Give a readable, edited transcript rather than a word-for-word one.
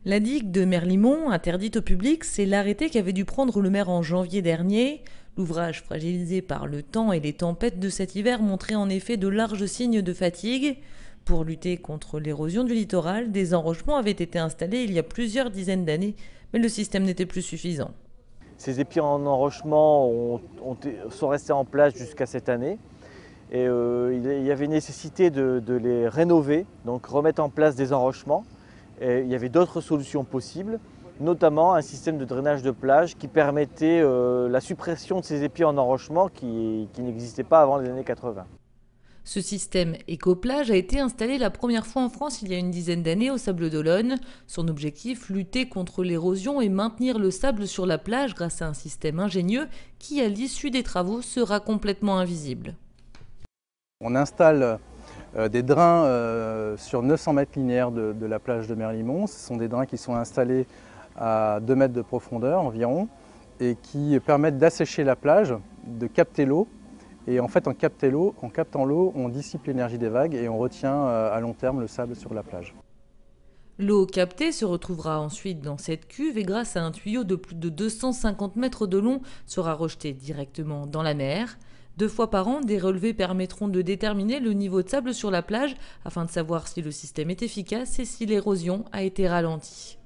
La digue de Merlimont, interdite au public, c'est l'arrêté qu'avait dû prendre le maire en janvier dernier. L'ouvrage, fragilisé par le temps et les tempêtes de cet hiver, montrait en effet de larges signes de fatigue. Pour lutter contre l'érosion du littoral, des enrochements avaient été installés il y a plusieurs dizaines d'années, mais le système n'était plus suffisant. Ces épis en enrochement sont restés en place jusqu'à cette année. Et il y avait nécessité de les rénover, donc remettre en place des enrochements. Et il y avait d'autres solutions possibles, notamment un système de drainage de plage qui permettait la suppression de ces épis en enrochement qui n'existaient pas avant les années 80. Ce système écoplage a été installé la première fois en France il y a une dizaine d'années au Sable d'Olonne. Son objectif, lutter contre l'érosion et maintenir le sable sur la plage grâce à un système ingénieux qui, à l'issue des travaux, sera complètement invisible. On installe des drains sur 900 mètres linéaires de la plage de Merlimont. Ce sont des drains qui sont installés à 2 mètres de profondeur environ et qui permettent d'assécher la plage, de capter l'eau. Et en fait, en captant l'eau, on dissipe l'énergie des vagues et on retient à long terme le sable sur la plage. L'eau captée se retrouvera ensuite dans cette cuve et grâce à un tuyau de plus de 250 mètres de long sera rejetée directement dans la mer. 2 fois par an, des relevés permettront de déterminer le niveau de sable sur la plage afin de savoir si le système est efficace et si l'érosion a été ralentie.